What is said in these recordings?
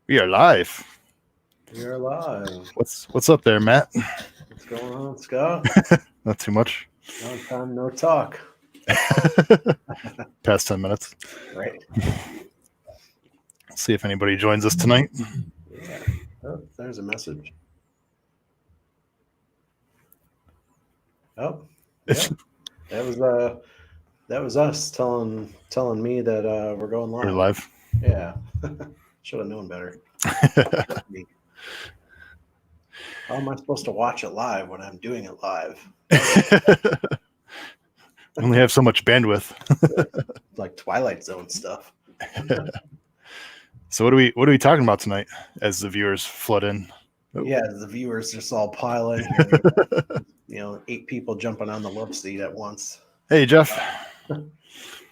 We are live. We are live. What's up there, Matt? What's going on, Scott? Not too much. Long time no talk. Past 10 minutes. Right. See if anybody joins us tonight. Yeah. Oh, there's a message. Oh, yeah. That was us telling me that we're going We're live. live. Yeah. Should have known better. Me. How am I supposed to watch it live when I'm doing it live? Only have so much bandwidth. Like Twilight Zone stuff. So what are we talking about tonight as the viewers flood in? Oh. Yeah, the viewers just all pile in here. 8 people jumping on the love seat at once. Hey, Jeff.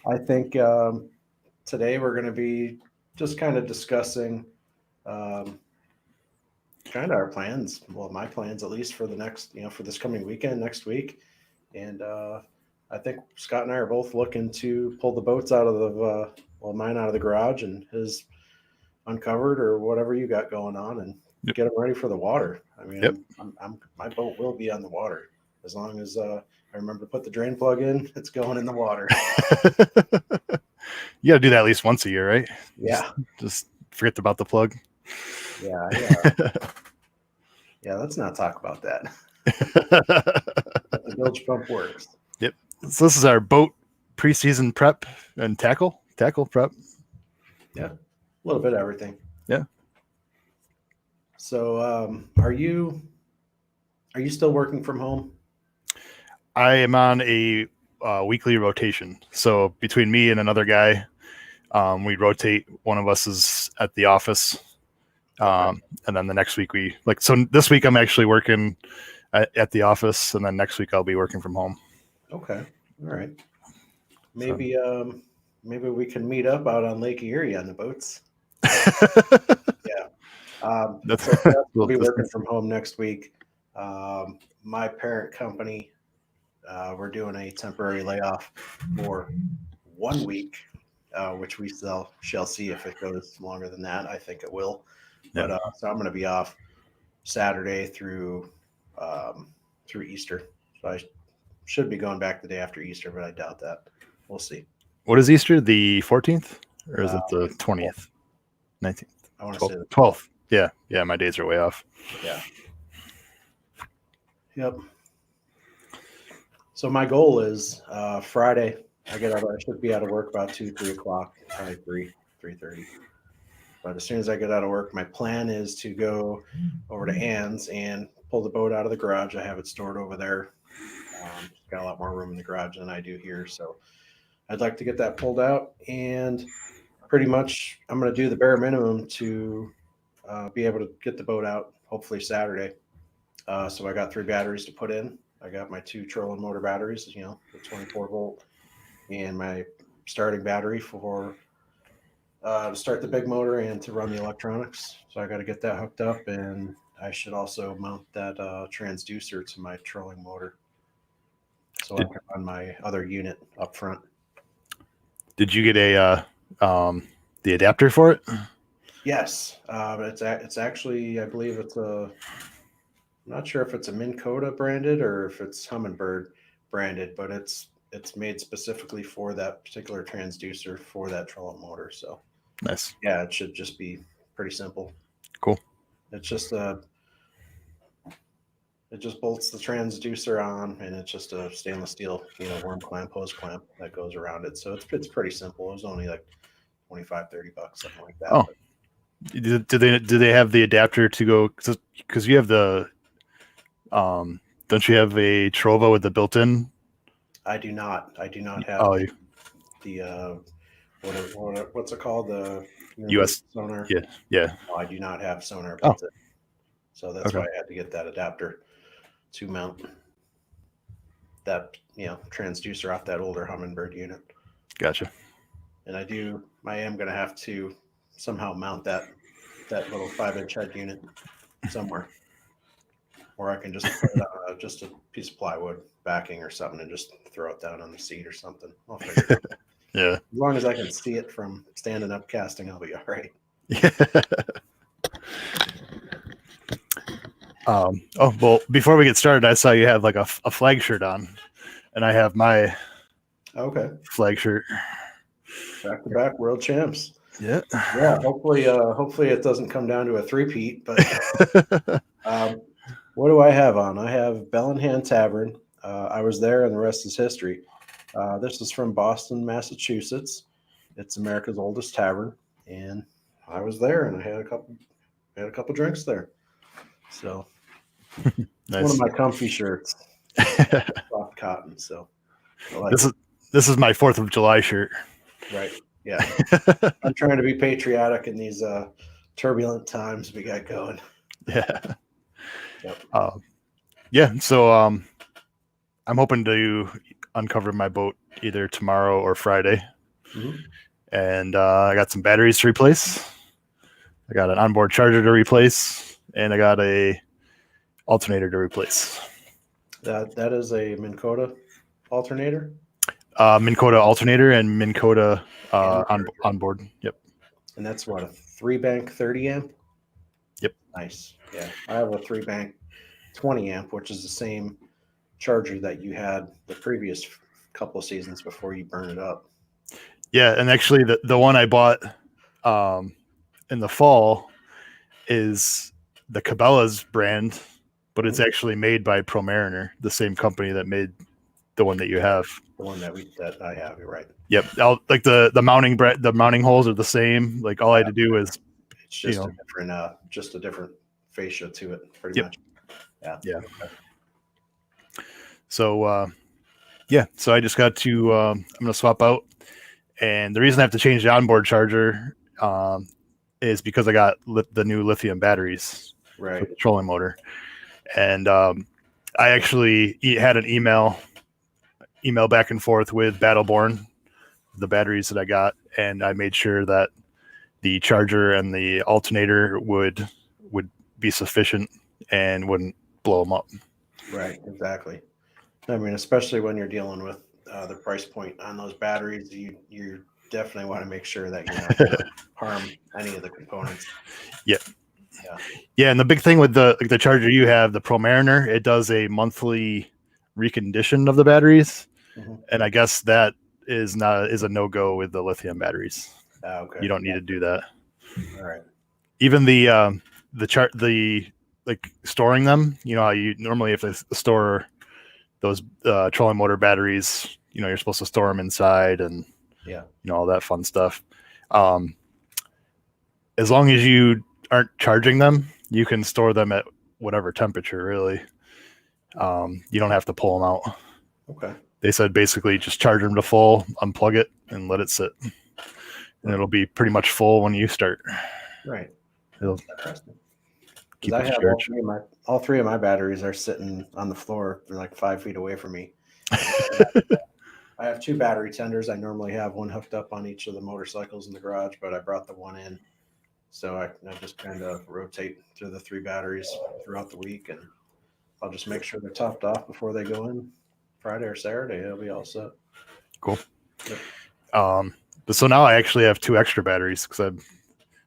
I think today we're going to be just kind of discussing kind of our plans. Well, my plans, at least for the next, for this coming weekend, next week. And I think Scott and I are both looking to pull the boats out of mine out of the garage and his uncovered or whatever you got going on and get them ready for the water. I mean, my boat will be on the water as long as I remember to put the drain plug in. It's going in the water. You got to do that at least once a year, right? Yeah. Just forget about the plug. Yeah. Yeah, let's not talk about that. The bilge pump works. Yep. So this is our boat preseason prep and tackle prep. Yeah, a little bit of everything. Yeah. So, are you still working from home? I am on a weekly rotation. So between me and another guy, we rotate. One of us is at the office. And then the next week so this week I'm actually working at the office, and then next week I'll be working from home. Okay. All right. Maybe maybe we can meet up out on Lake Erie on the boats. Yeah. So we'll be working from home next week. My parent company, we're doing a temporary layoff for 1 week, which we shall see if it goes longer than that. I think it will. Yeah. But so I'm going to be off Saturday through Easter. So I should be going back the day after Easter, but I doubt that. We'll see. What is Easter? The 14th, or is it the 20th, 19th? I want to say the 12th. Yeah. My days are way off. Yeah. Yep. So my goal is Friday. I should be out of work about 2-3 o'clock, probably 3:30. But as soon as I get out of work, my plan is to go over to Ann's and pull the boat out of the garage. I have it stored over there. Got a lot more room in the garage than I do here, so I'd like to get that pulled out. And pretty much, I'm going to do the bare minimum to be able to get the boat out. Hopefully Saturday. So I got 3 batteries to put in. I got my 2 trolling motor batteries, the 24 volt, and my starting battery for to start the big motor and to run the electronics. So I got to get that hooked up, and I should also mount that transducer to my trolling motor, so I can run my other unit up front. Did you get the adapter for it? Yes, it's actually, I believe it's I'm not sure if it's a Minn Kota branded or if it's Humminbird branded, but it's made specifically for that particular transducer for that trolling motor. So nice. Yeah, it should just be pretty simple. Cool. It's just it just bolts the transducer on, and it's just a stainless steel, worm clamp, hose clamp that goes around it. So it's pretty simple. It was only like $25-$30, something like that. Oh, do they have the adapter to go? Because you have the don't you have a Trova with the built-in? I do not have the what's it called, the US sonar. Yeah. No, I do not have sonar built in. So that's why I had to get that adapter to mount that transducer off that older Humminbird unit. Gotcha. And I am going to have to somehow mount that little 5-inch head unit somewhere, or I can just put it on just a piece of plywood backing or something and just throw it down on the seat or something. I'll figure it out. Yeah. As long as I can see it from standing up casting, I'll be all right. Yeah. Oh, well, before we get started, I saw you have like a flag shirt on, and I have my Okay. flag shirt. Back to back world champs. Yeah. Yeah. Hopefully it doesn't come down to a three-peat, but what do I have on? I have Bellingham Tavern. I was there, and the rest is history. This is from Boston, Massachusetts. It's America's oldest tavern, and I was there, and I had a couple drinks there. So Nice. one of my comfy shirts, soft cotton. So I like this is my 4th of July shirt. right. Yeah, I'm trying to be patriotic in these turbulent times we got going. Yeah. Yep. Yeah. So I'm hoping to uncover my boat either tomorrow or Friday. Mhm. And I got some batteries to replace. I got an onboard charger to replace, and I got a alternator to replace. That is a Minn Kota alternator. Minn Kota alternator and Minn Kota onboard. Yep. And that's what, a 3-bank 30 amp? Yep. Nice. Yeah. I have a 3-bank 20 amp, which is the same charger that you had the previous couple of seasons before you burn it up. Yeah, and actually the one I bought in the fall is the Cabela's brand, but it's actually made by Pro Mariner, the same company that made the one that you have. The one that I have, you're right. Yep. Like the mounting holes are the same. Like all I had to do is it's just a different fascia to it, pretty much. Yeah. Yeah. Okay. So so I just got to I'm gonna swap out. And the reason I have to change the onboard charger is because I got the new lithium batteries for the trolling motor. And I actually had an email back and forth with Battleborn, the batteries that I got, and I made sure that the charger and the alternator would be sufficient and wouldn't blow them up. Right, exactly. I mean, especially when you're dealing with the price point on those batteries, you definitely want to make sure that you're not going to harm any of the components. Yeah. And the big thing with the charger you have, the Pro Mariner, it does a monthly recondition of the batteries, and I guess that is a no-go with the lithium batteries. Okay. You don't need to do that. All right. Even like storing them, you know how you normally if they store those trolling motor batteries, you know, you're supposed to store them inside and all that fun stuff. As long as you aren't charging them, you can store them at whatever temperature, really. You don't have to pull them out. Okay. They said basically just charge them to full, unplug it, and let it sit. And it'll be pretty much full when you start. Right. It'll keep it charged. All three of my batteries are sitting on the floor. They're like 5 feet away from me. I have 2 battery tenders. I normally have one hooked up on each of the motorcycles in the garage, but I brought the one in. So I just kind of rotate through the 3 batteries throughout the week, and I'll just make sure they're topped off before they go in Friday or Saturday. It'll be all set. Cool. Yep. But so now I actually have 2 extra batteries because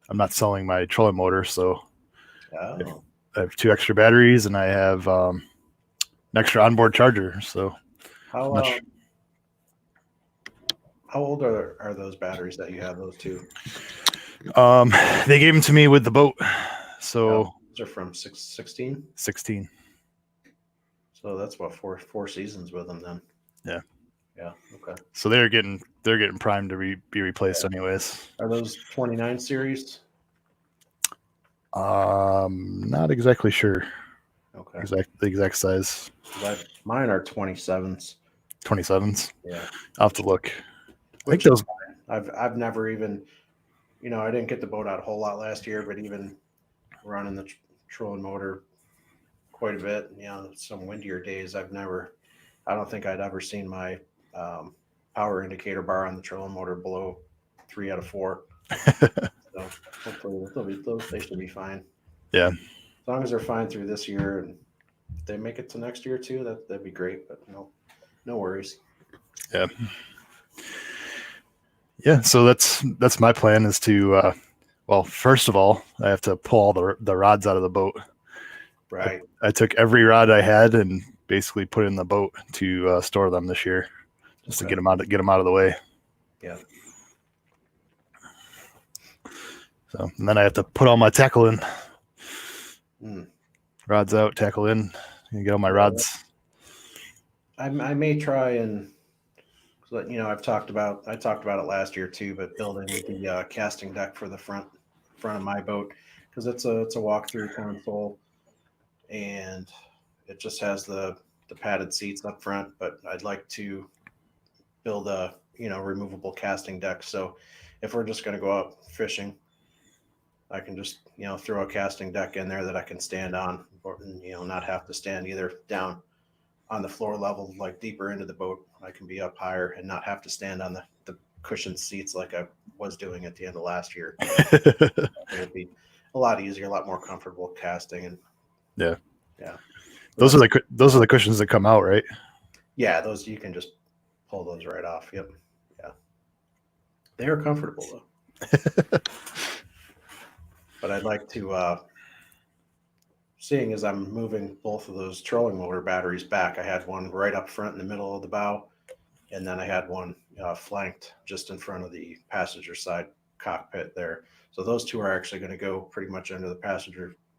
I'm not selling my trolling motor, so I have 2 extra batteries, and I have an extra onboard charger. So how old are those batteries that you have? Those 2? They gave them to me with the boat. So those are from 16? 16. So that's what, four seasons with them then. Yeah. Yeah. Okay. So they're getting primed to be replaced anyways. Are those 29 series? Not exactly sure. Okay. The exact size. Mine are 27s. 27s. Yeah. I'll have to look. I think those. I've never even, I didn't get the boat out a whole lot last year, but even running the trolling motor quite a bit, some windier days, I don't think I'd ever seen my power indicator bar on the trolling motor below 3 out of 4. So hopefully they should be fine. Yeah. As long as they're fine through this year and if they make it to next year too, that'd be great. But no worries. Yeah. Yeah. So that's my plan is to, well, first of all, I have to pull all the rods out of the boat Right. I took every rod I had and basically put it in the boat to store them this year, just to get them out of the way. Yeah. So, and then I have to put all my tackle in. Mm. Rods out, tackle in, and get all my rods. I may try and, I've talked about it last year too, but building the casting deck for the front of my boat, because it's a walk-through console, and it just has the padded seats up front. But I'd like to build a removable casting deck, so if we're just going to go out fishing, I can just throw a casting deck in there that I can stand on, or not have to stand either down on the floor level, like deeper into the boat. I can be up higher and not have to stand on the cushioned seats like I was doing at the end of last year. It would be a lot easier, a lot more comfortable casting. And yeah. Those are the cushions that come out, right? Yeah, those you can just pull those right off. Yep. Yeah. They are comfortable though. But I'd like to, seeing as I'm moving both of those trolling motor batteries back, I had one right up front in the middle of the bow, and then I had one flanked just in front of the passenger side cockpit there. So those two are actually going to go pretty much under the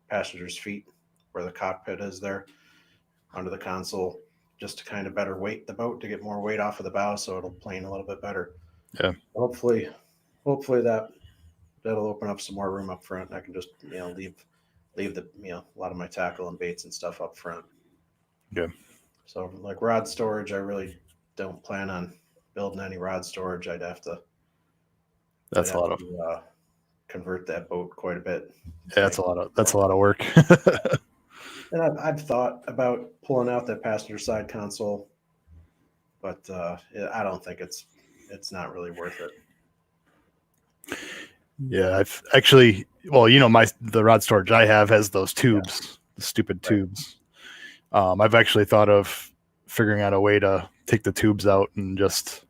passenger's feet, where the cockpit is there, under the console, just to kind of better weight the boat, to get more weight off of the bow, so it'll plane a little bit better. Yeah. Hopefully that'll open up some more room up front, and I can just leave the a lot of my tackle and baits and stuff up front. Yeah. So like rod storage, I really don't plan on building any rod storage. I'd have to convert that boat quite a bit. Yeah, that's a lot of work. And I've thought about pulling out that passenger side console, but I don't think it's not really worth it. Yeah, I've actually, the rod storage I have has those tubes, the stupid tubes. I've actually thought of figuring out a way to take the tubes out and just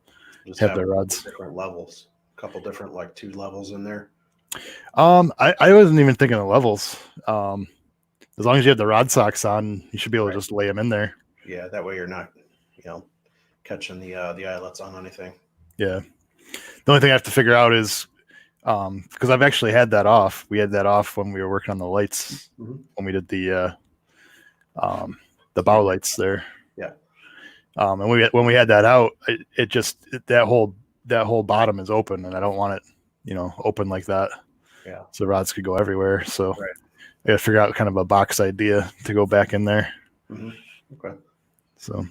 have the rods. Different levels, a couple different, like 2 levels in there. I wasn't even thinking of levels. As long as you have the rod socks on, you should be able to just lay them in there. Yeah, that way you're not, catching the eyelets on anything. Yeah. The only thing I have to figure out is, because I've actually had that off. We had that off when we were working on the lights, when we did the bow lights there. Yeah. And when we had that out, that whole bottom is open, and I don't want it, open like that. Yeah. So the rods could go everywhere. So I got to figure out kind of a box idea to go back in there. Mm-hmm. Okay. So.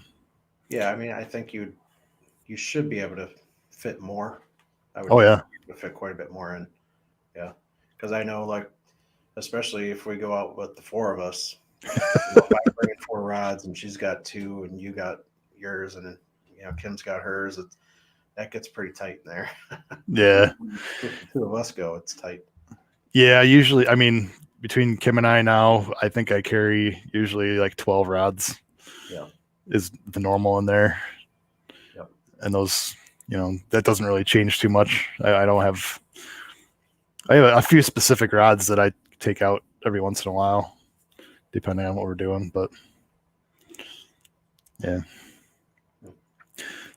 Yeah, I mean, I think you should be able to fit more. To fit quite a bit more in. Yeah, because I know, like, especially if we go out with the 4 of us, if I bring in 4 rods and she's got 2 and you got yours and Kim's got hers, that gets pretty tight in there. Yeah. If the 2 of us go, it's tight. Yeah, usually, I mean, between Kim and I now, I think I carry usually like 12 rods. Yeah. Is the normal in there. Yep. And those, that doesn't really change too much. I have a few specific rods that I take out every once in a while, depending on what we're doing. But yeah,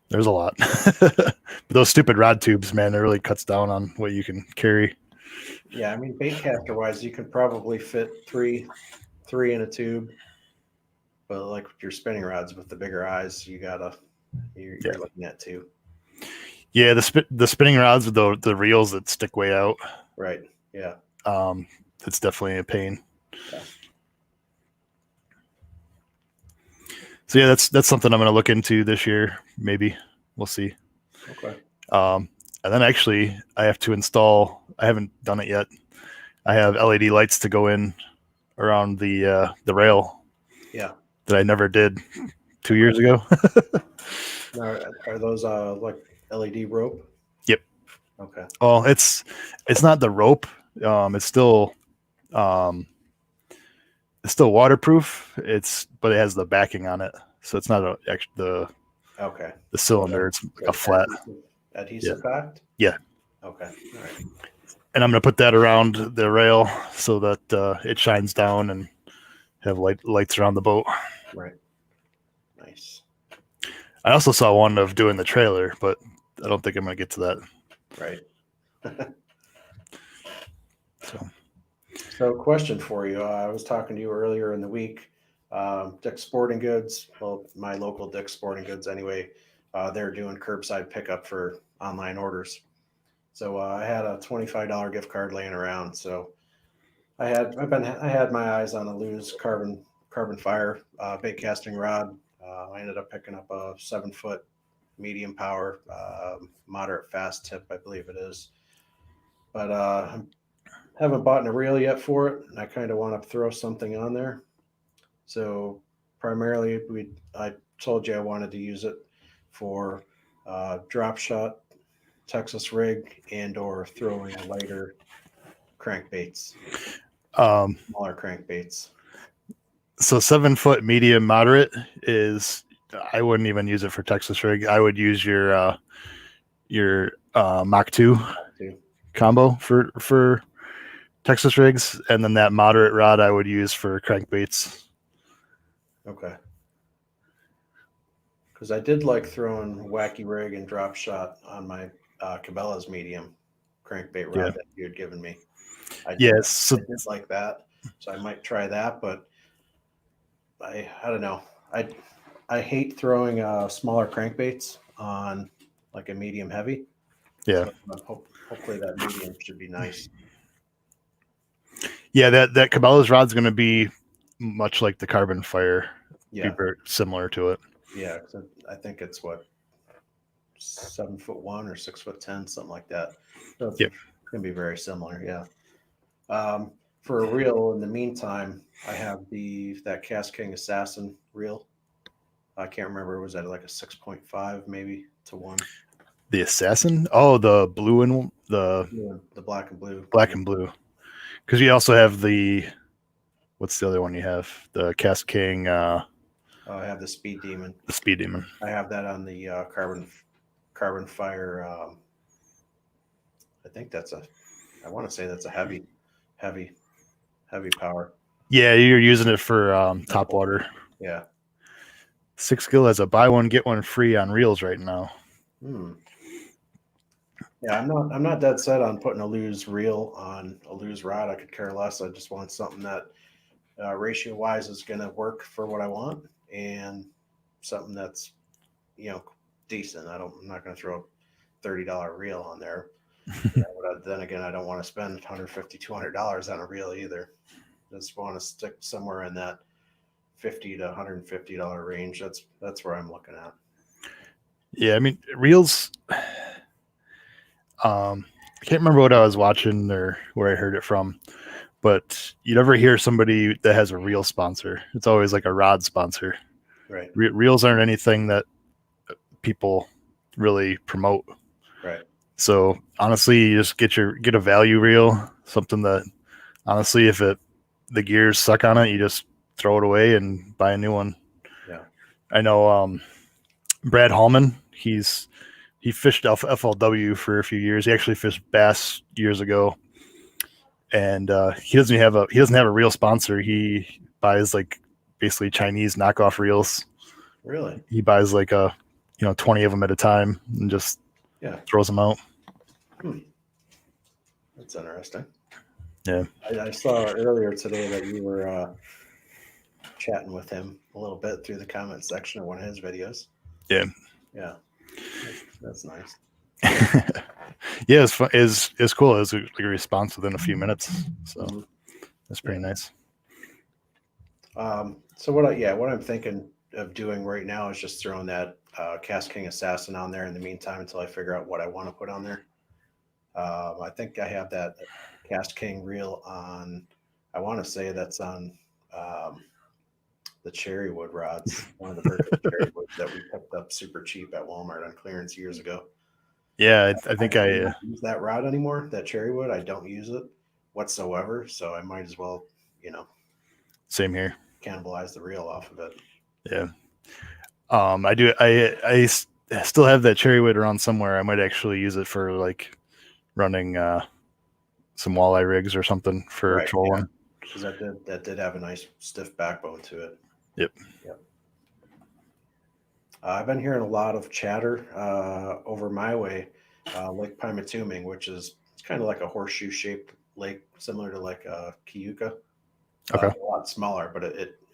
there's a lot. But those stupid rod tubes, man, it really cuts down on what you can carry. Yeah, I mean, baitcaster wise, you could probably fit three in a tube. But like with your spinning rods with the bigger eyes, you're looking at 2. Yeah, the spinning rods with the reels that stick way out. Right. Yeah. It's definitely a pain. Yeah. So yeah, that's something I'm going to look into this year. Maybe we'll see. Okay. And then actually, I have to install. I haven't done it yet. I have LED lights to go in around the rail. Yeah. That I never did 2 years ago. Are those like LED rope? Yep. Okay. Well, it's not the rope. It's still waterproof. But it has the backing on it, so it's not the cylinder. It's like a flat adhesive packed. Yeah. Okay. All right. And I'm gonna put that around the rail so that it shines down and have lights around the boat. Right. Nice. I also saw one of doing the trailer, but I don't think I'm going to get to that. Right. So, So, question for you. I was talking to you earlier in the week. Dick's Sporting Goods, well, my local Dick's Sporting Goods anyway, they're doing curbside pickup for online orders. So I had a $25 gift card laying around. So I had my eyes on a Lew's carbon fire bait casting rod. I ended up picking up a 7-foot medium power, moderate fast tip, I believe it is. But I haven't bought a reel yet for it, and I kind of want to throw something on there. So primarily, I told you I wanted to use it for drop shot, Texas rig, and or throwing lighter crankbaits, smaller crankbaits. So 7-foot medium moderate is, I wouldn't even use it for Texas rig. I would use your Mach 2 combo for Texas rigs, and then that moderate rod I would use for crankbaits. Okay. Because I did like throwing wacky rig and drop shot on my Cabela's medium crankbait rod that you had given me. I did like that, so I might try that. But I don't know. I hate throwing smaller crankbaits on like a medium heavy. Yeah. So hopefully that medium should be nice. Yeah, that Cabela's rod's going to be much like the carbon fire. Yeah. Be very similar to it. Yeah, I think it's what 7'1" or 6'10", something like that. So it's going to be very similar. Yeah. For a reel, in the meantime, I have that Cast King Assassin reel. I can't remember. Was that like a 6.5 maybe to 1? The Assassin? Oh, the blue and the black and blue. Black and blue. Because you also have what's the other one you have? The Cast King. I have the Speed Demon. The Speed Demon. I have that on the carbon fire. I want to say that's a heavy power. Yeah, you're using it for top water. Yeah. 6Gill has a buy one get one free on reels right now. Yeah, I'm not dead set on putting a Lew's reel on a Lew's rod. I could care less. I just want something that ratio wise is going to work for what I want, and something that's decent. I'm not going to throw a $30 reel on there. But then again, I don't want to spend $150, $200 on a reel either. I just want to stick somewhere in that $50 to $150 range. That's where I'm looking at. Yeah, I mean reels. I can't remember what I was watching or where I heard it from, but you never hear somebody that has a reel sponsor. It's always like a rod sponsor. Right. Reels aren't anything that people really promote. Right. So honestly, you just get a value reel, something that honestly, if the gears suck on it, you just throw it away and buy a new one. Yeah. I know Brad Hallman, he fished FLW for a few years. He actually fished bass years ago, and he doesn't have a real sponsor. He buys like basically Chinese knockoff reels. Really? He buys like 20 of them at a time and just throws them out. That's interesting. Yeah. I saw earlier today that you were chatting with him a little bit through the comment section of one of his videos. Yeah. Yeah. That's nice. Yeah, it's fun. It's cool. It was like a response within a few minutes. So that's pretty nice. So what I'm thinking of doing right now is just throwing that Cast King Assassin on there in the meantime until I figure out what I want to put on there. I think I have that Cast King reel on. I want to say that's on the cherry wood rods, one of the Berkeley cherry woods that we picked up super cheap at Walmart on clearance years ago. Yeah, I think I don't use that rod anymore. That cherry wood, I don't use it whatsoever. So I might as well, same here. Cannibalize the reel off of it. Yeah. I do. I still have that cherry wood around somewhere. I might actually use it for like running some walleye rigs or something for trolling. because that did have a nice stiff backbone to it. Yep. I've been hearing a lot of chatter over my way, Lake Pymatuming, which is it's kind of like a horseshoe shaped lake, similar to like Keuka. Okay. A lot smaller, but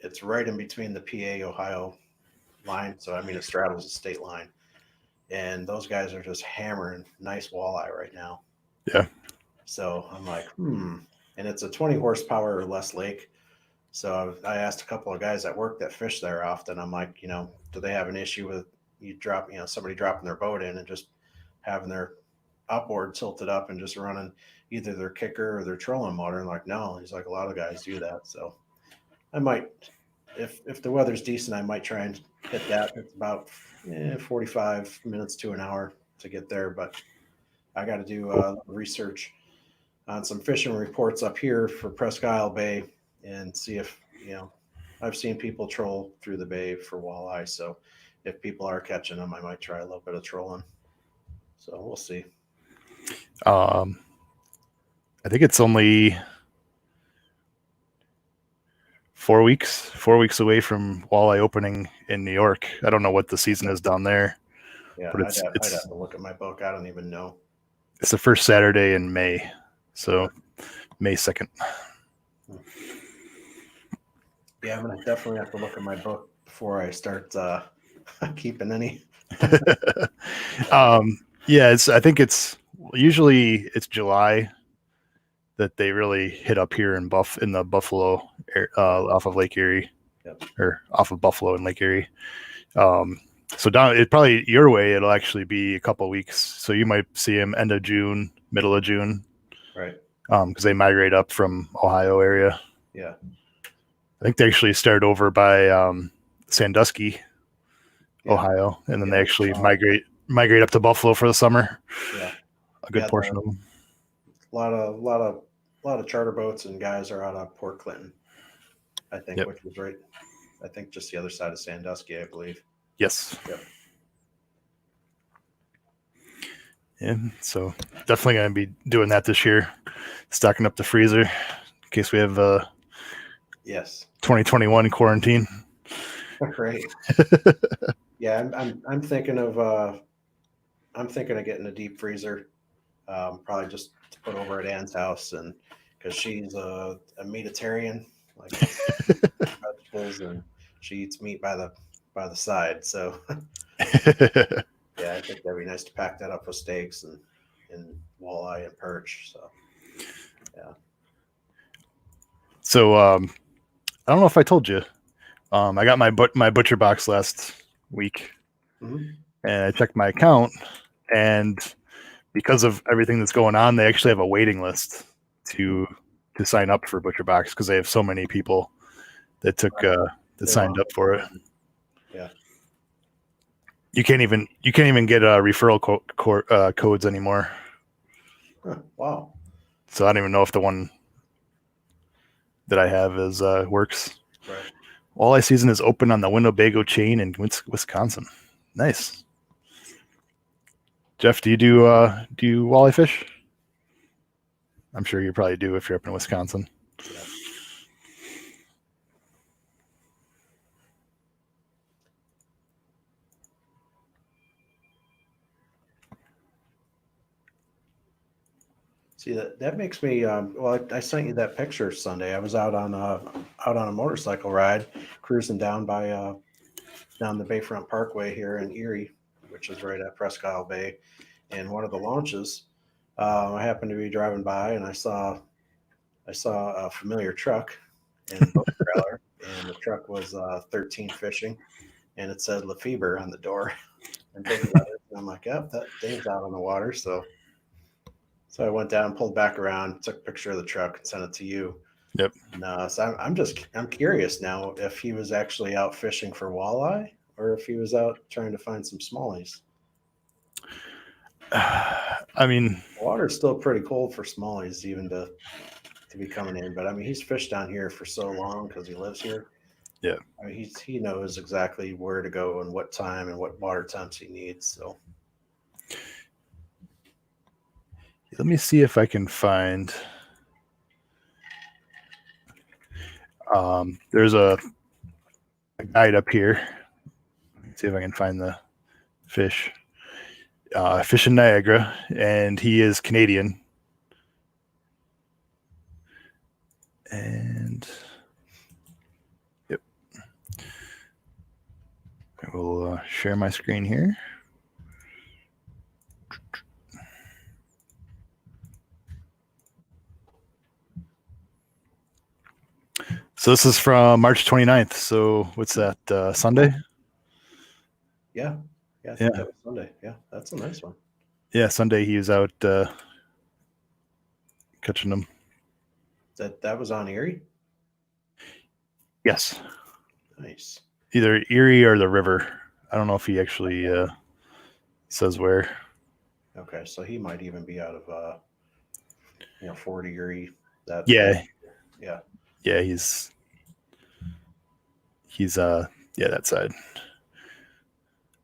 it's right in between the PA Ohio line. So I mean, it straddles the state line, and those guys are just hammering nice walleye right now. Yeah. So I'm like, and it's a 20 horsepower or less lake. So I asked a couple of guys at work that fish there often. I'm like, do they have an issue with somebody dropping their boat in and just having their outboard tilted up and just running either their kicker or their trolling motor? And like, no, he's like, a lot of guys do that. So I might, if the weather's decent, I might try and hit that. It's about 45 minutes to an hour to get there, but I got to do research on some fishing reports up here for Presque Isle Bay and see if, I've seen people troll through the bay for walleye. So if people are catching them, I might try a little bit of trolling. So we'll see. I think it's only 4 weeks away from walleye opening in New York. I don't know what the season is down there. Yeah, but I'd have to look at my book. I don't even know. It's the first Saturday in May. So May 2nd. Yeah, I'm going to definitely have to look at my book before I start keeping any. Yeah, I think it's usually July that they really hit up here in the Buffalo off of Lake Erie. Yep. Or off of Buffalo and Lake Erie. So down it probably your way it'll actually be a couple weeks. So you might see them end of June, middle of June. Right. Because they migrate up from Ohio area. Yeah. I think they actually start over by Sandusky, Ohio, and then they actually migrate up to Buffalo for the summer. Yeah. A good portion of them. A lot of charter boats and guys are out of Port Clinton, I think, which was right. I think just the other side of Sandusky, I believe. Yes. Yep. Yeah, so definitely going to be doing that this year, stocking up the freezer in case we have 2021 quarantine. Great. Yeah, I'm thinking of getting a deep freezer, probably just to put over at Ann's house, and because she's a meatitarian, like vegetables, and she eats meat by the side. So yeah, I think that'd be nice to pack that up with steaks and walleye and perch. So yeah. So I don't know if I told you, I got my butcher box last week, and I checked my account, and because of everything that's going on, they actually have a waiting list to sign up for butcher box because they have so many people that signed up for it. Yeah. You can't even get referral codes anymore. Huh, wow. So I don't even know if the one that I have is works. Right. Walleye season is open on the Winnebago chain in Wisconsin. Nice. Jeff, do you walleye fish? I'm sure you probably do if you're up in Wisconsin. Yeah. See, that makes me. Well, I sent you that picture Sunday. I was out on a motorcycle ride, cruising down the Bayfront Parkway here in Erie, which is right at Presque Isle Bay, and one of the launches. I happened to be driving by, and I saw a familiar truck and boat trailer, and the truck was 13 Fishing, and it said Lefebvre on the door and big letters. And I'm like, yep, that Dave's out on the water, so. So I went down, pulled back around, took a picture of the truck, and sent it to you. Yep. And, so I'm curious now if he was actually out fishing for walleye or if he was out trying to find some smallies. I mean, the water's still pretty cold for smallies even to be coming in, but I mean he's fished down here for so long because he lives here. Yeah. I mean he knows exactly where to go and what time and what water temps he needs. So. Let me see if I can find. There's a guide up here. Let's see if I can find the fish. Fish in Niagara, and he is Canadian. And yep, I will share my screen here. So this is from March 29th. So what's that, Sunday? Yeah. I think that was Sunday. Yeah, that's a nice one. Yeah, Sunday he was out catching them. That was on Erie? Yes. Nice. Either Erie or the river. I don't know if he actually says where. Okay, so he might even be out of Fort Erie. Yeah, he's that side.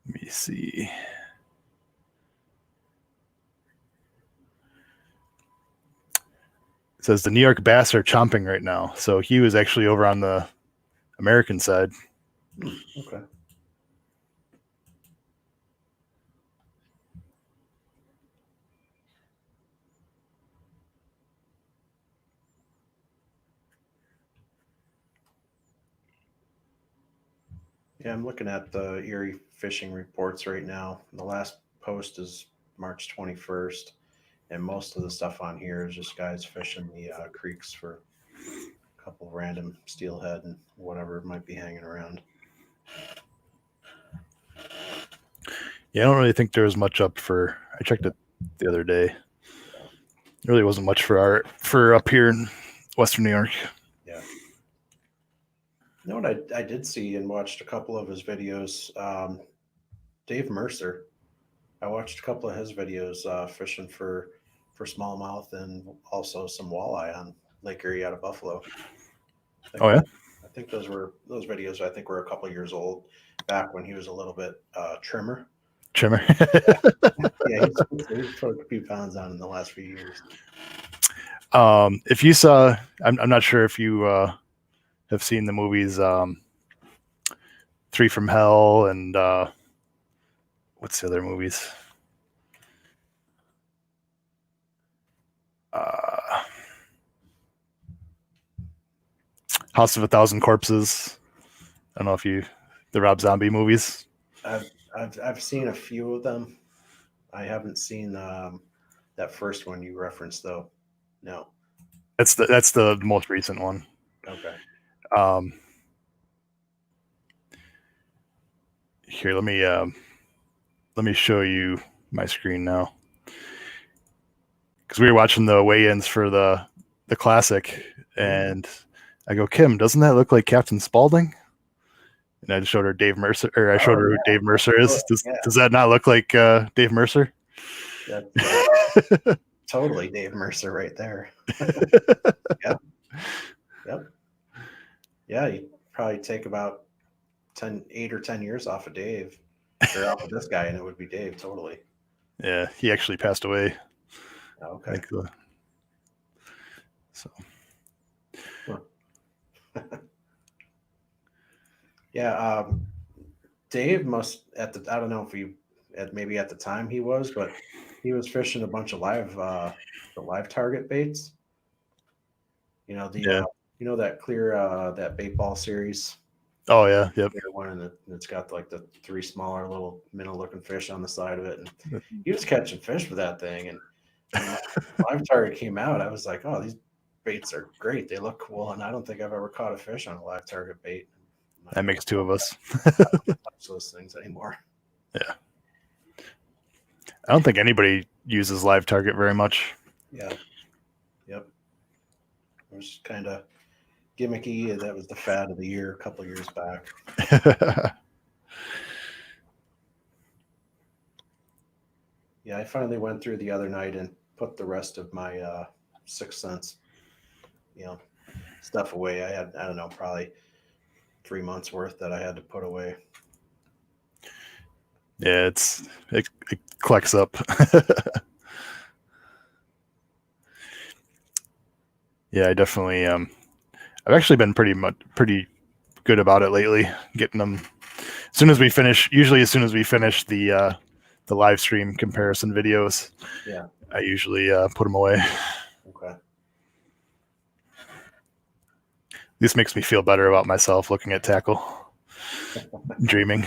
Let me see. It says the New York bass are chomping right now. So he was actually over on the American side. Okay. Yeah, I'm looking at the Erie fishing reports right now. The last post is March 21st, and most of the stuff on here is just guys fishing the creeks for a couple of random steelhead and whatever might be hanging around. Yeah, I don't really think there was much up for. I checked it the other day. There really wasn't much for up here in Western New York. Yeah. You know what I did see and watched a couple of his videos? Dave Mercer. I watched a couple of his videos fishing for smallmouth and also some walleye on Lake Erie out of Buffalo. I think those videos I think were a couple of years old, back when he was a little bit trimmer. Yeah, he's put a few pounds on in the last few years. If you saw, I'm not sure if you have seen the movies Three from Hell and what's the other movies? House of a Thousand Corpses. I don't know if the Rob Zombie movies. I've seen a few of them. I haven't seen that first one you referenced though. No. That's the most recent one. Okay. Here, let me show you my screen now, because we were watching the weigh-ins for the classic, and I go, Kim, doesn't that look like Captain Spaulding? And I just showed her Dave Mercer, or I showed her who Dave Mercer is. Does that not look like Dave Mercer? That's totally Dave Mercer right there. Yep. Yeah, you probably take about 8 or 10 years off of Dave, or off of this guy, and it would be Dave totally. Yeah, he actually passed away. Okay. So. Yeah, Dave must I don't know if maybe at the time he was, but he was fishing a bunch of the live target baits. You know that clear that bait ball series. Oh yeah, yep. One and it's got like the 3 smaller little minnow looking fish on the side of it, and he was catching fish with that thing. And when live target came out, I was like, oh, these baits are great. They look cool, and I don't think I've ever caught a fish on a live target bait. That makes 2 of us. I don't touch those things anymore. Yeah. I don't think anybody uses live target very much. Yeah. Yep. It was kind of gimmicky. That was the fad of the year a couple of years back. Yeah, I finally went through the other night and put the rest of my 6 cents, stuff away. I had, I don't know, probably 3 months worth that I had to put away. Yeah, it collects up. Yeah, I definitely I've actually been pretty good about it lately, getting them as soon as we finish. Usually, as soon as we finish the live stream comparison videos, Yeah. I usually put them away. Okay. This makes me feel better about myself looking at tackle, dreaming.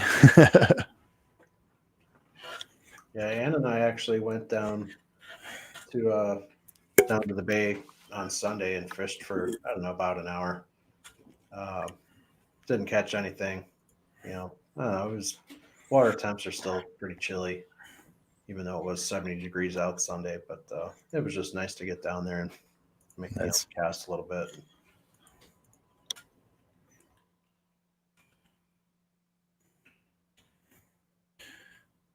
Yeah, Ann and I actually went down to the bay on Sunday and fished for, I don't know, about an hour. Didn't catch anything. I don't know. It was water temps are still pretty chilly, even though it was 70 degrees out Sunday. But it was just nice to get down there and make Nice. cast a little bit.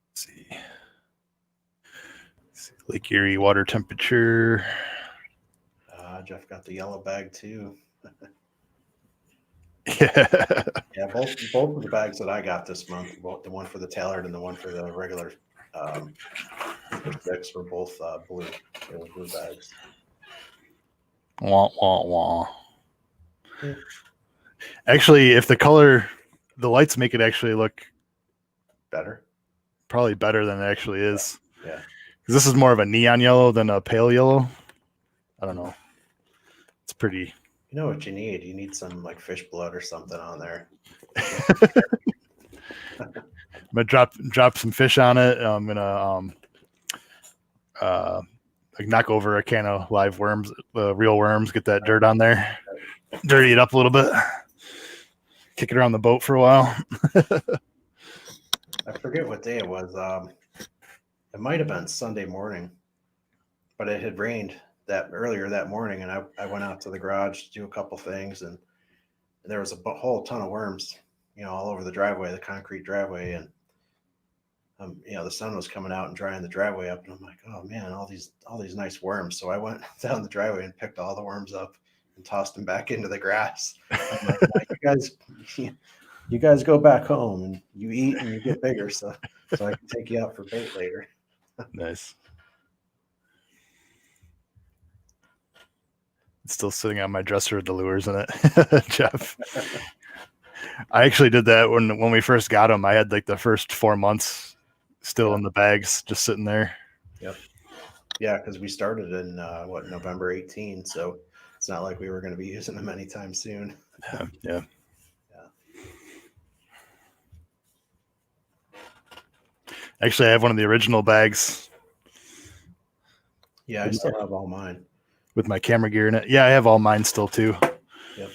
Let's see. Lake Erie water temperature. Jeff got the yellow bag too. Yeah. Yeah, both of the bags that I got this month, both the one for the tailored and the one for the regular for 6 were both blue. They were blue bags. Wah, wah, wah. Yeah. Actually, if the lights make it actually look Better. probably better than it actually is. Yeah. Because this is more of a neon yellow than a pale yellow. I don't know. It's pretty. You know what you need? You need some like fish blood or something on there. I'm gonna drop some fish on it. I'm gonna like knock over a can of live worms, real worms, get that dirt on there, dirty it up a little bit, kick it around the boat for a while. I forget what day it was. It might have been Sunday morning, but it had rained earlier that morning, and I went out to the garage to do a couple things, and there was a whole ton of worms, all over the driveway, the concrete driveway, and the sun was coming out and drying the driveway up, and I'm like, oh man, all these nice worms. So I went down the driveway and picked all the worms up and tossed them back into the grass. I'm like, you guys go back home and you eat and you get bigger, so I can take you out for bait later. Nice. It's still sitting on my dresser with the lures in it, Jeff. I actually did that when we first got them. I had like the first 4 months still in the bags, just sitting there. Yep. Yeah, because we started in November 18, so it's not like we were going to be using them anytime soon. Yeah. Actually, I have one of the original bags. Yeah, I still have all mine. With my camera gear in it. Yeah, I have all mine still too. Yep.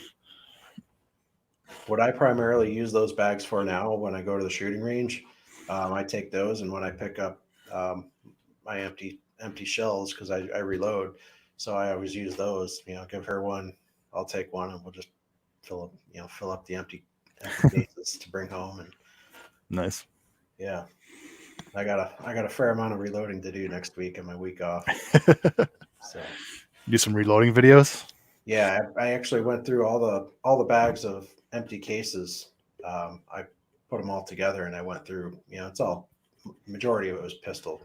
What I primarily use those bags for now when I go to the shooting range, I take those, and when I pick up my empty shells, because I reload, so I always use those. Give her one, I'll take one, and we'll just fill up the empty cases to bring home. And nice. Yeah. I got a fair amount of reloading to do next week on my week off. So do some reloading videos. Yeah, I actually went through all the bags of empty cases. I put them all together, and I went through. It's all majority of it was pistol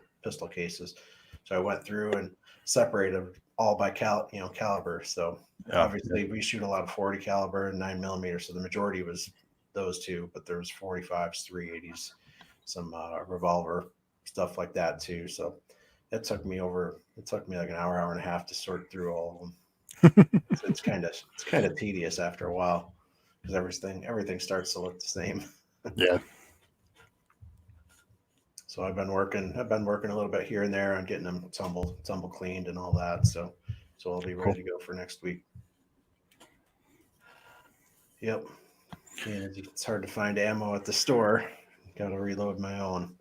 cases. So I went through and separated all by caliber. So obviously we shoot a lot of 40 caliber and 9mm. So the majority was those two, but there was 45s, 380s. Some revolver stuff like that too. So it took me like an hour and a half to sort through all of them. So it's kind of tedious after a while, because everything starts to look the same. Yeah. So I've been working a little bit here and there on getting them tumble cleaned and all that. So I'll be ready to go for next week. Yep. Yeah, it's hard to find ammo at the store. Got to reload my own.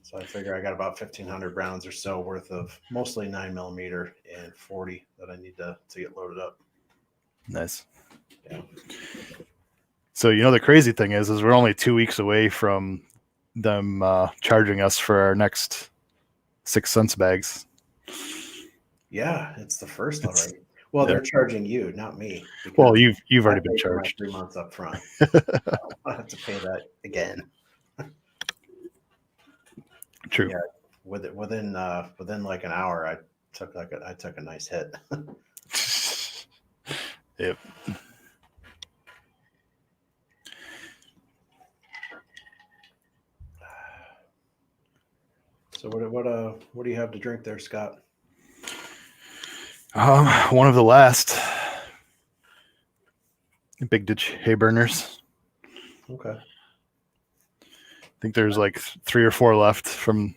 So I figure I got about 1,500 rounds or so worth of mostly 9mm and 40 that I need to get loaded up. Nice. Yeah. So the crazy thing is we're only 2 weeks away from them charging us for our next 6 cents bags. Yeah, it's the first already. Well, they're charging you, not me. Well, you've already been charged 3 months up front. I'll have to pay that again. True. Yeah, within like an hour, I took a nice hit. Yep. So what do you have to drink there, Scott? One of the last Big Ditch hay burners. Okay. I think there's like 3 or 4 left from.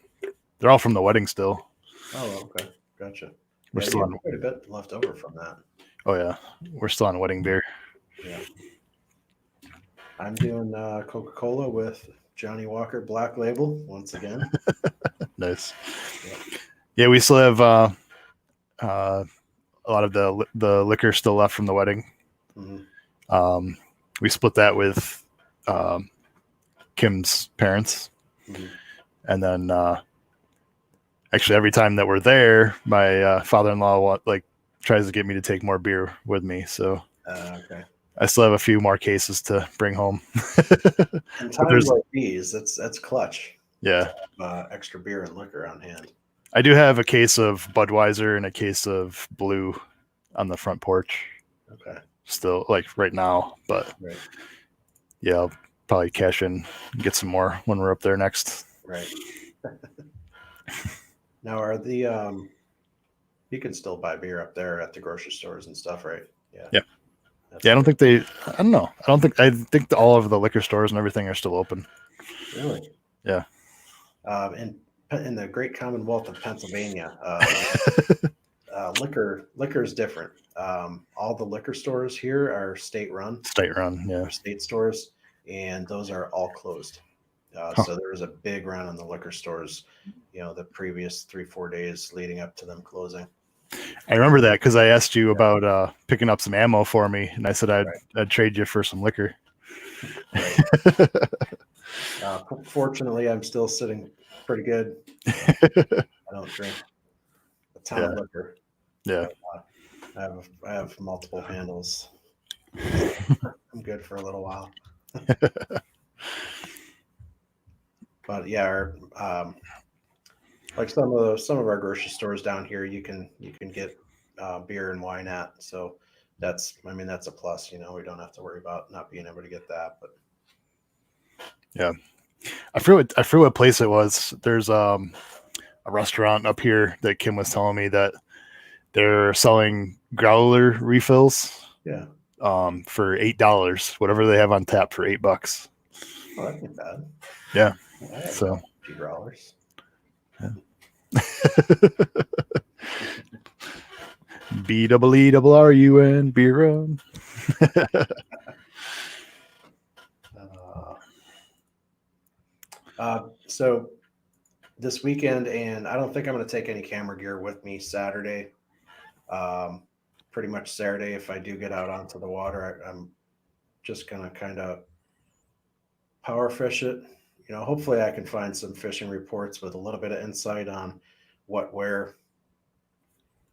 They're all from the wedding still. Oh, okay. Gotcha. We're Yeah, still you on. have quite a bit left over from that. Oh yeah, we're still on wedding beer. Yeah. I'm doing Coca-Cola with Johnny Walker Black Label once again. Nice. Yep. Yeah, we still have a lot of the liquor still left from the wedding. Mm-hmm. We split that with Kim's parents, and then actually every time that we're there, my father-in-law tries to get me to take more beer with me. So Okay. I still have a few more cases to bring home. In times like these, that's clutch. Yeah. Extra beer and liquor on hand. I do have a case of Budweiser and a case of Blue on the front porch. Okay. Still, like right now, but Right. yeah, I'll probably cash in and get some more when we're up there next. Right. Now, are the you can still buy beer up there at the grocery stores and stuff, right? Yeah. Yeah. Yeah, I don't think I don't know. I think all of the liquor stores and everything are still open. Really? Yeah. In the great Commonwealth of Pennsylvania, liquor is different. All the liquor stores here are state run. State run, yeah. State stores, and those are all closed. So there was a big run on the liquor stores, the previous 3-4 days leading up to them closing. I remember that because I asked you about picking up some ammo for me, and I said I'd trade you for some liquor. Right. Fortunately, I'm still sitting pretty good. I don't drink a ton of liquor. Yeah. But, I have multiple handles. I'm good for a little while. But yeah, like some of our grocery stores down here, you can get beer and wine at. So that's a plus. We don't have to worry about not being able to get that. But yeah, I forget what place it was. There's a restaurant up here that Kim was telling me that they're selling growler refills. Yeah. For $8, whatever they have on tap for $8. Oh, that ain't bad. Yeah. So $2. Yeah. BEERUN beer run. So this weekend, and I don't think I'm going to take any camera gear with me Saturday. Pretty much Saturday, if I do get out onto the water, I'm just going to kind of power fish it. Hopefully I can find some fishing reports with a little bit of insight on where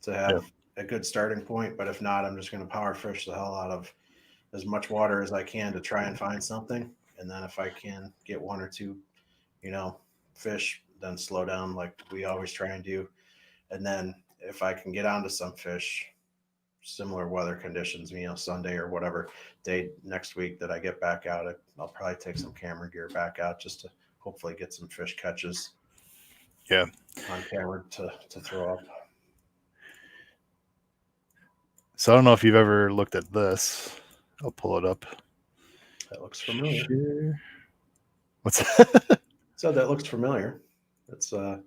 to have a good starting point. But if not, I'm just going to power fish the hell out of as much water as I can to try and find something. And then if I can get 1 or 2, fish, then slow down like we always try and do. And then if I can get onto some fish, similar weather conditions, Sunday or whatever day next week that I get back out, I'll probably take some camera gear back out just to hopefully get some fish catches. Yeah. On camera to throw up. So I don't know if you've ever looked at this. I'll pull it up. That looks familiar. Sure. What's that? So that looks familiar. It's in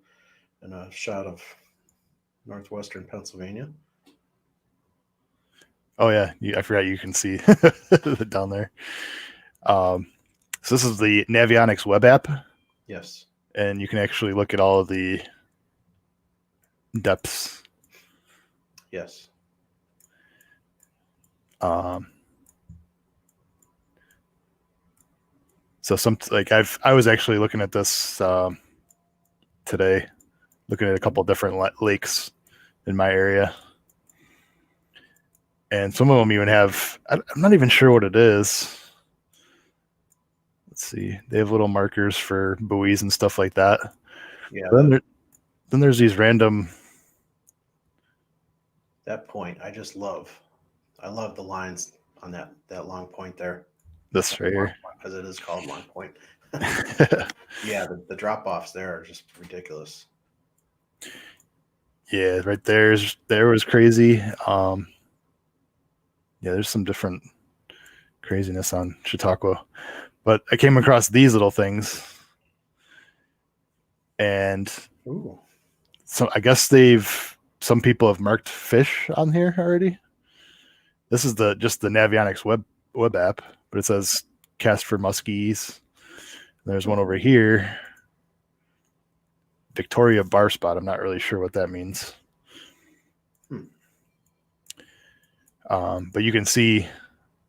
a shot of northwestern Pennsylvania. Oh yeah, I forgot you can see down there. So this is the Navionics web app. Yes. And you can actually look at all of the depths. Yes. So I was actually looking at this today, looking at a couple different lakes in my area. And some of them even have, I'm not even sure what it is. Let's see. They have little markers for buoys and stuff like that. Yeah. Then there's these random. That point, I just love I love the lines on that long point there. This right here. Because it is called long point. Yeah, the drop offs there are just ridiculous. Yeah, right there was crazy. Yeah, there's some different craziness on Chautauqua, but I came across these little things, and Ooh. so I guess some people have marked fish on here already. This is just the Navionics web app, but it says cast for muskies. There's one over here, Victoria bar spot. I'm not really sure what that means. But you can see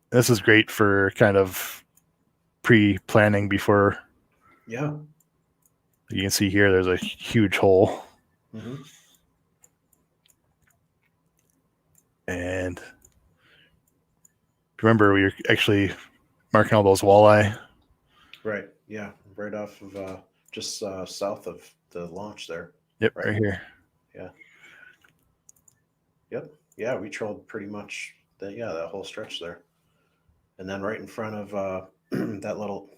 this is great for kind of pre-planning before. Yeah. You can see here there's a huge hole. Mm-hmm. And remember, we were actually marking all those walleye. Right. Yeah. Right off of just south of the launch there. Yep, right here. Yeah. Yep. Yeah, we trolled pretty much that whole stretch there. And then right in front of that little,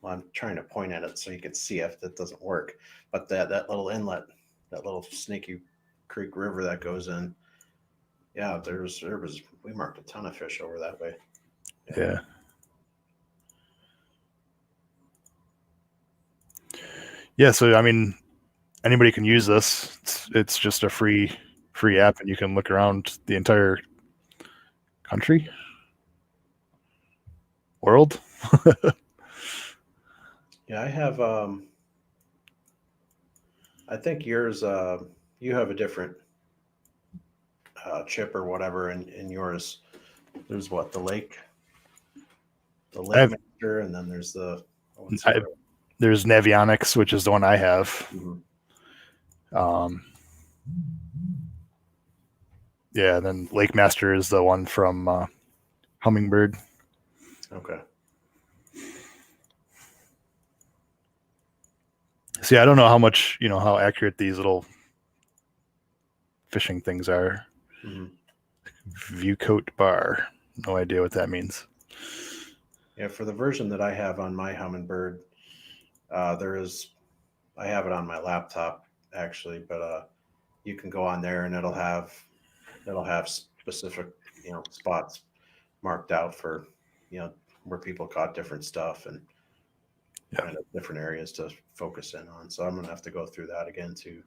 well, I'm trying to point at it so you can see if that doesn't work. But that little inlet, that little Snaky Creek River that goes in, yeah, we marked a ton of fish over that way. Yeah. Yeah, so I mean, anybody can use this. It's just a free app, and you can look around the entire country, world. Yeah, I have. I think yours. You have a different chip or whatever in yours. There's what the lake master, and then there's there's Navionics, which is the one I have. Mm-hmm. Yeah, then Lake Master is the one from Hummingbird. Okay. See, I don't know how much, how accurate these little fishing things are. Mm-hmm. View coat bar. No idea what that means. Yeah, for the version that I have on my Hummingbird, I have it on my laptop actually, but you can go on there and it'll have specific spots marked out for where people caught different stuff and kind of different areas to focus in on. So I'm gonna have to go through that again too.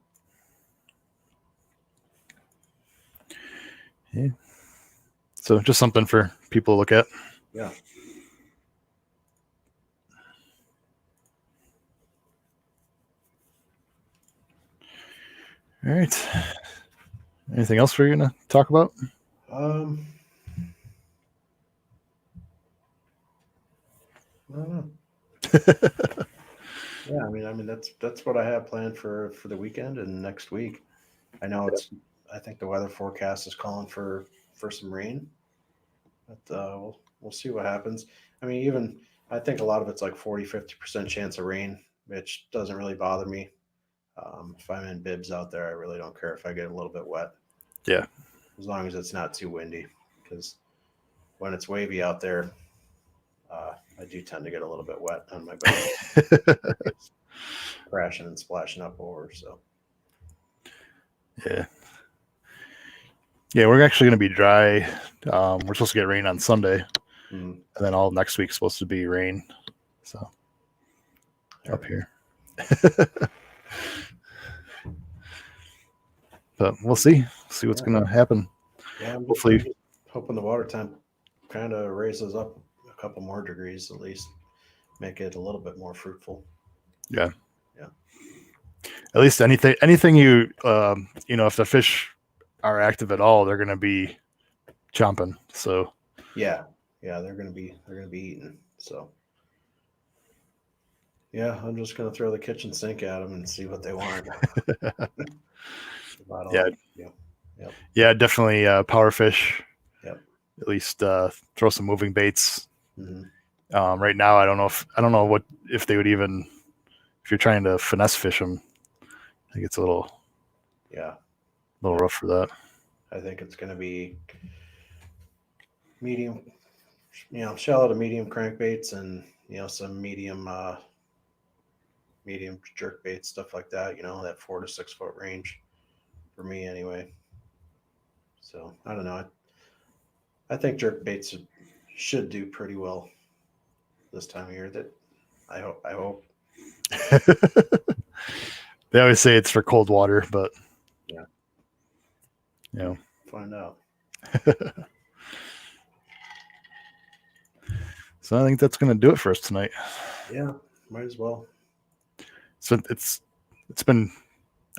Yeah. So just something for people to look at. Yeah. All right. Anything else we're gonna talk about? I don't know. Yeah, I mean that's what I have planned for the weekend and next week. I know I think the weather forecast is calling for some rain, but we'll see what happens. I mean, I think a lot of it's like 40-50% chance of rain, which doesn't really bother me. If I'm in bibs out there, I really don't care if I get a little bit wet. Yeah. As long as it's not too windy, because when it's wavy out there, I do tend to get a little bit wet on my boat. Crashing and splashing up over. So yeah, we're actually going to be dry. We're supposed to get rain on Sunday, and then all next week's supposed to be rain. So up here. But we'll see what's going to happen. Yeah, I'm hopefully hoping the water temp kind of raises up a couple more degrees, at least make it a little bit more fruitful. Yeah. At least anything you if the fish are active at all, they're going to be chomping. So yeah, they're going to be eating. So yeah, I'm just going to throw the kitchen sink at them and see what they want. Yeah, definitely power fish. Yep. At least throw some moving baits. Mm-hmm. Right now, I don't know if they would even, if you're trying to finesse fish them. I think it's a little rough for that. I think it's going to be medium, shallow to medium crankbaits and, some medium jerk bait, stuff like that, that 4 to 6 foot range for me anyway. So I don't know. I think jerk baits should do pretty well this time of year. That I hope. They always say it's for cold water, but Yeah. Find out. So I think that's going to do it for us tonight. Yeah, might as well. So it's been,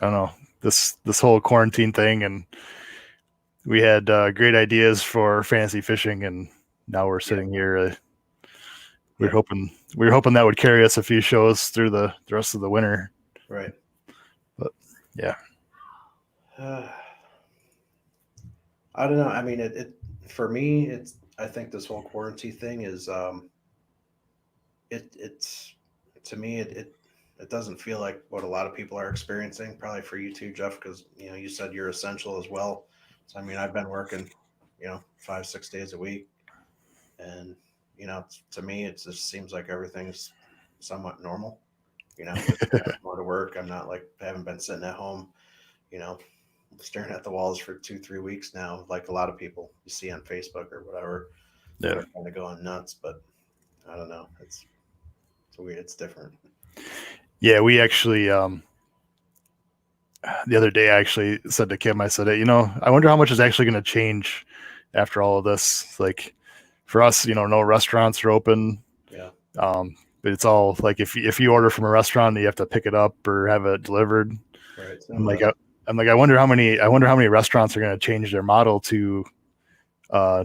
I don't know, this whole quarantine thing, and we had great ideas for fantasy fishing, and now we're sitting here. We were hoping that would carry us a few shows through the rest of the winter. Right. But yeah. I don't know. I mean, it for me, I think this whole quarantine thing is, it's to me, it doesn't feel like what a lot of people are experiencing. Probably for you too, Jeff, because you said you're essential as well. So I mean, I've been working, 5-6 days a week, and to me, it just seems like everything's somewhat normal. Just more to work. I'm not like I haven't been sitting at home, staring at the walls for 2-3 weeks now, like a lot of people you see on Facebook or whatever. Yeah. They're kind of going nuts, but I don't know. It's weird. It's different. Yeah, we actually the other day I actually said to Kim, I said, I wonder how much is actually going to change after all of this. Like for us, no restaurants are open. Yeah. But it's all like if you order from a restaurant, you have to pick it up or have it delivered. Right. I'm like, I wonder how many restaurants are going to change their model to, a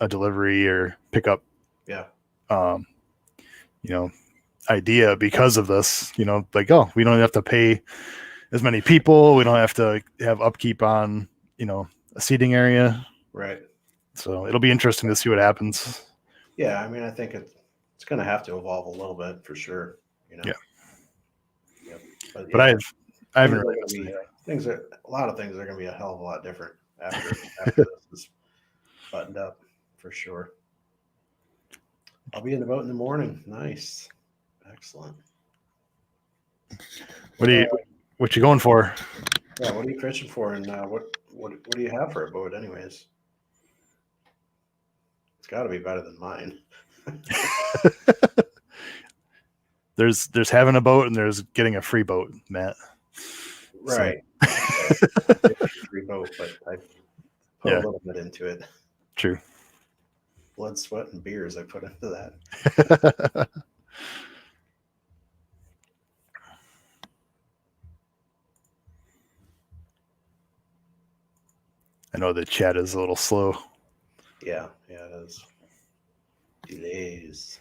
delivery or pickup. Yeah. Idea because of this. Like, oh, we don't have to pay as many people. We don't have to have upkeep on, a seating area. Right. So it'll be interesting to see what happens. Yeah, I mean, I think it's going to have to evolve a little bit for sure. Yeah. Yep. But I haven't really a lot of things are going to be a hell of a lot different after this is buttoned up for sure. I'll be in the boat in the morning. Nice. Excellent. What you going for? Yeah, what are you fishing for, and what do you have for a boat, anyways? It's got to be better than mine. There's having a boat and there's getting a free boat, Matt. Right. Free boat, but I put a little bit into it. True. Blood, sweat, and beers I put into that. I know the chat is a little slow. Yeah, it is. Delays.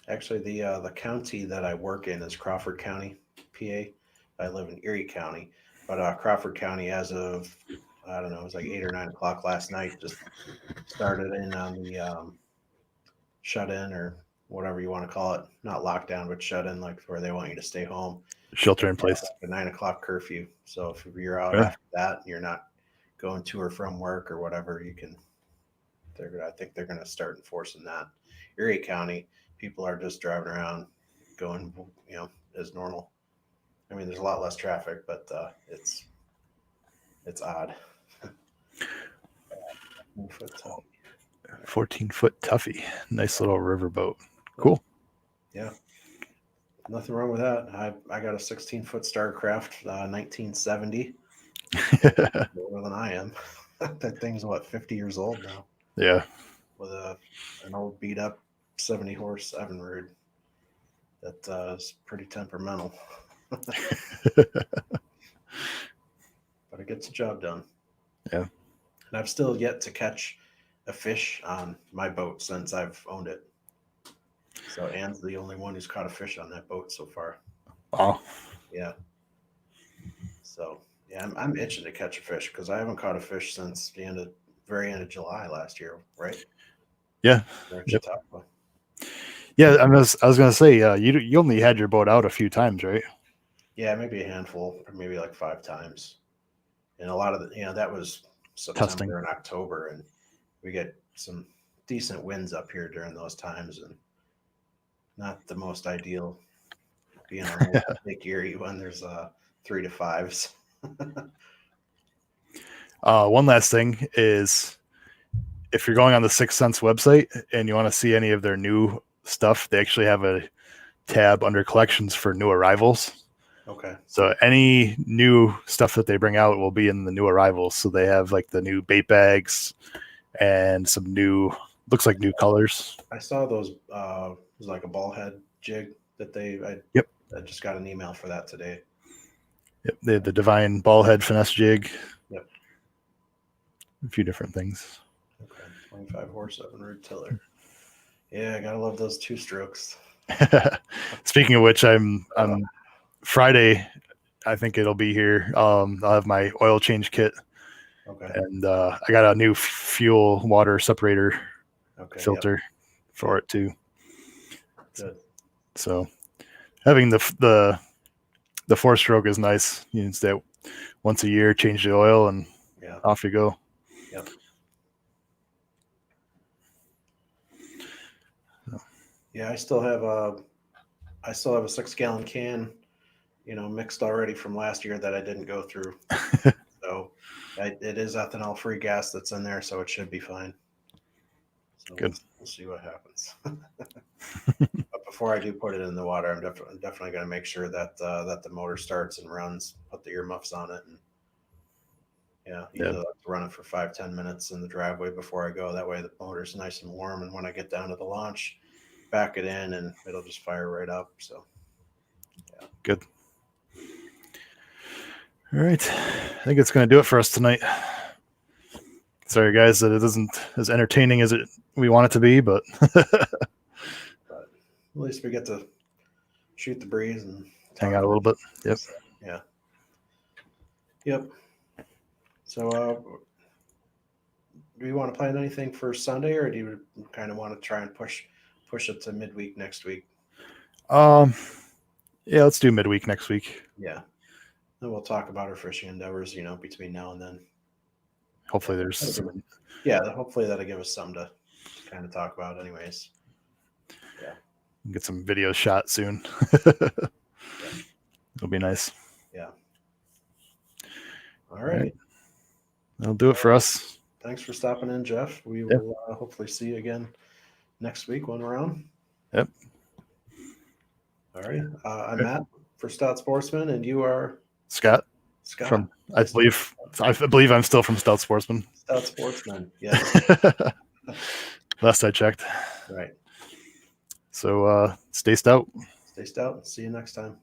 Actually, the county that I work in is Crawford County, PA. I live in Erie County, but Crawford County, as of I don't know, it was like 8 or 9 o'clock last night, just started in on the shut in or whatever you want to call it, not lockdown, but shut in, like where they want you to stay home. Shelter in place. A 9 o'clock curfew. So if you're out after that, and you're not going to or from work or whatever, you can. I think they're going to start enforcing that. Erie County, people are just driving around, going, as normal. I mean, there's a lot less traffic, but it's odd. 14-foot Tuffy. Nice little riverboat. Cool. Yeah. Nothing wrong with that. I got a 16-foot Starcraft, 1970. Older than I am. That thing's 50 years old now. Yeah. With an old beat up 70 horse Evinrude that is pretty temperamental. But it gets the job done. Yeah. And I've still yet to catch a fish on my boat since I've owned it. So Ann's the only one who's caught a fish on that boat so far. Oh. Yeah. So yeah, I'm itching to catch a fish because I haven't caught a fish since the very end of July last year, right? Yeah. Yep. Yeah, I was gonna say, you only had your boat out a few times, right? Yeah, maybe a handful, or maybe like 5 times. And a lot of that was Testing. September and October, and we get some decent winds up here during those times, and not the most ideal being on Lake Erie when there's 3 to 5s. One last thing is, if you're going on the Sixth Sense website and you want to see any of their new stuff, they actually have a tab under collections for new arrivals. Okay. So any new stuff that they bring out will be in the new arrivals. So they have like the new bait bags and some new, looks like new colors. I saw those. It was like a ball head jig that Yep. I just got an email for that today. Yep. They have the Divine Ball Head Finesse Jig. Yep. A few different things. Okay. 25 horse 7-root tiller. Yeah, I gotta love those 2-strokes. Speaking of which, I'm Friday. I think it'll be here. I'll have my oil change kit. Okay. And I got a new fuel water separator filter for it too. Good. So having the 4-stroke is nice. You just that once a year, change the oil, and off you go. Yep. Yeah, I still have a 6-gallon can, mixed already from last year that I didn't go through. So it is ethanol free gas that's in there, so it should be fine. So good. We'll see what happens. But before I do put it in the water, I'm definitely going to make sure that that the motor starts and runs. Put the earmuffs on it, and usually like to run it for 5-10 minutes in the driveway before I go. That way the motor's nice and warm, and when I get down to the launch, back it in, and it'll just fire right up. So good. All right, I think it's going to do it for us tonight. Sorry, guys, that it isn't as entertaining as we want it to be, but at least we get to shoot the breeze and hang out a little bit. Yep. Yeah. Yep. So, do you want to plan anything for Sunday, or do you kind of want to try and push it to midweek next week? Yeah, let's do midweek next week. Yeah. Then we'll talk about our fishing endeavors, between now and then. Hopefully there's hopefully that'll give us something to kind of talk about anyways. Yeah. Get some videos shot soon. It'll be nice. Yeah. All right. That'll do it for us. Thanks for stopping in, Jeff. We will hopefully see you again next week when we're on. Yep. All right. I'm Matt for Stout Sportsmen, and you are Scott. From I believe I'm still from Stout Sportsman. Stout Sportsman, yes. Last I checked. Right. So stay stout. Stay stout. See you next time.